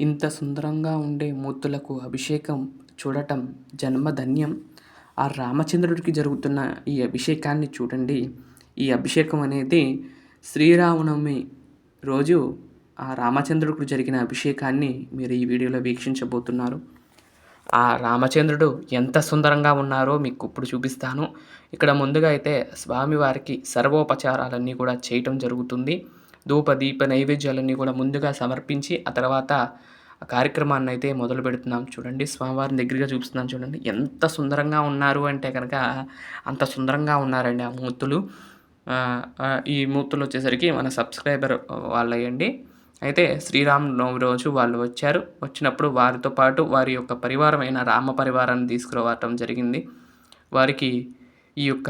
ఇంత సుందరంగా ఉండే మూర్తులకు అభిషేకం చూడటం జన్మధన్యం. ఆ రామచంద్రుడికి జరుగుతున్న ఈ అభిషేకాన్ని చూడండి. ఈ అభిషేకం అనేది శ్రీరామనవమి రోజు ఆ రామచంద్రుడికి జరిగిన అభిషేకాన్ని మీరు ఈ వీడియోలో వీక్షించబోతున్నారు. ఆ రామచంద్రుడు ఎంత సుందరంగా ఉన్నారో మీకు ఇప్పుడు చూపిస్తాను. ఇక్కడ ముందుగా అయితే స్వామివారికి సర్వోపచారాలన్నీ కూడా చేయటం జరుగుతుంది. ధూప దీప నైవేద్యాలన్నీ కూడా ముందుగా సమర్పించి ఆ తర్వాత ఆ కార్యక్రమాన్ని అయితే మొదలు పెడుతున్నాం. చూడండి, స్వామివారిని దగ్గరగా చూపిస్తున్నాను చూడండి. ఎంత సుందరంగా ఉన్నారు అంటే కనుక అంత సుందరంగా ఉన్నారండి ఆ మూర్తులు. ఈ మూర్తులు వచ్చేసరికి మన సబ్స్క్రైబర్ వాళ్ళయండి. అయితే శ్రీరామనవమి రోజు వాళ్ళు వచ్చారు. వచ్చినప్పుడు వారితో పాటు వారి యొక్క పరివారమైన రామ పరివారాన్ని తీసుకురావటం జరిగింది. వారికి ఈ యొక్క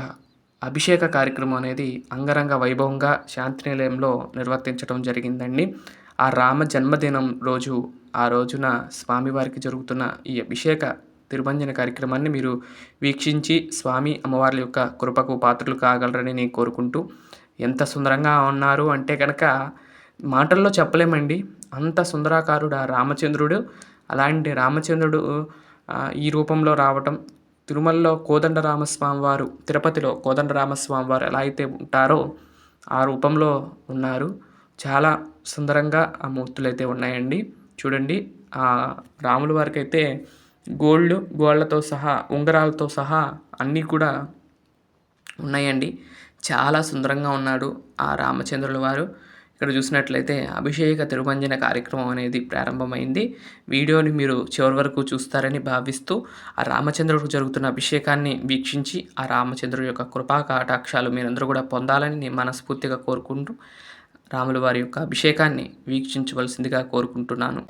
అభిషేక కార్యక్రమం అనేది అంగరంగ వైభవంగా శాంతి నిలయంలో నిర్వర్తించడం జరిగిందండి. ఆ రామ జన్మదినం రోజు ఆ రోజున స్వామివారికి జరుగుతున్న ఈ అభిషేక తిరుమంజన కార్యక్రమాన్ని మీరు వీక్షించి స్వామి అమ్మవార్ల యొక్క కృపకు పాత్రలు కాగలరని నేను కోరుకుంటూ, ఎంత సుందరంగా ఉన్నారు అంటే కనుక మాటల్లో చెప్పలేమండి. అంత సుందరాకారుడు ఆ రామచంద్రుడు. అలాంటి రామచంద్రుడు ఈ రూపంలో రావటం, తిరుమలలో కోదండరామస్వామి వారు, తిరుపతిలో కోదండరామస్వామి వారు ఎలా అయితే ఉంటారో ఆ రూపంలో ఉన్నారు. చాలా సుందరంగా ఆ మూర్తులైతే ఉన్నాయండి. చూడండి, ఆ రాముల వారికి అయితే గోళ్ళతో సహా ఉంగరాలతో సహా అన్నీ కూడా ఉన్నాయండి. చాలా సుందరంగా ఉన్నాడు ఆ రామచంద్రుల వారు. ఇక్కడ చూసినట్లయితే అభిషేక తిరుమంజన కార్యక్రమం అనేది ప్రారంభమైంది. వీడియోని మీరు చివరి వరకు చూస్తారని భావిస్తూ ఆ రామచంద్రుడికి జరుగుతున్న అభిషేకాన్ని వీక్షించి ఆ రామచంద్రుడి యొక్క కృపా కటాక్షాలు మీరందరూ కూడా పొందాలని నేను మనస్ఫూర్తిగా కోరుకుంటూ రాముల వారి యొక్క అభిషేకాన్ని వీక్షించవలసిందిగా కోరుకుంటున్నాను.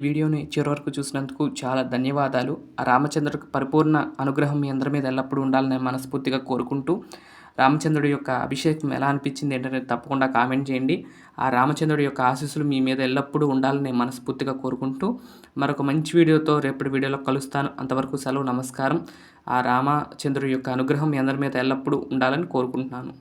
వీడియోని చివరి వరకు చూసినందుకు చాలా ధన్యవాదాలు. ఆ రామచంద్రుడికి పరిపూర్ణ అనుగ్రహం మీ అందరి మీద ఎల్లప్పుడూ ఉండాలని మనస్ఫూర్తిగా కోరుకుంటూ, రామచంద్రుడి యొక్క అభిషేకం ఎలా అనిపించింది ఏంటనేది తప్పకుండా కామెంట్ చేయండి. ఆ రామచంద్రుడి యొక్క ఆశీస్సులు మీ మీద ఎల్లప్పుడూ ఉండాలని మనస్ఫూర్తిగా కోరుకుంటూ, మరొక మంచి వీడియోతో రేపటి వీడియోలో కలుస్తాను. అంతవరకు సెలవు, నమస్కారం. ఆ రామచంద్రుడి యొక్క అనుగ్రహం మీ అందరి మీద ఎల్లప్పుడూ ఉండాలని కోరుకుంటున్నాను.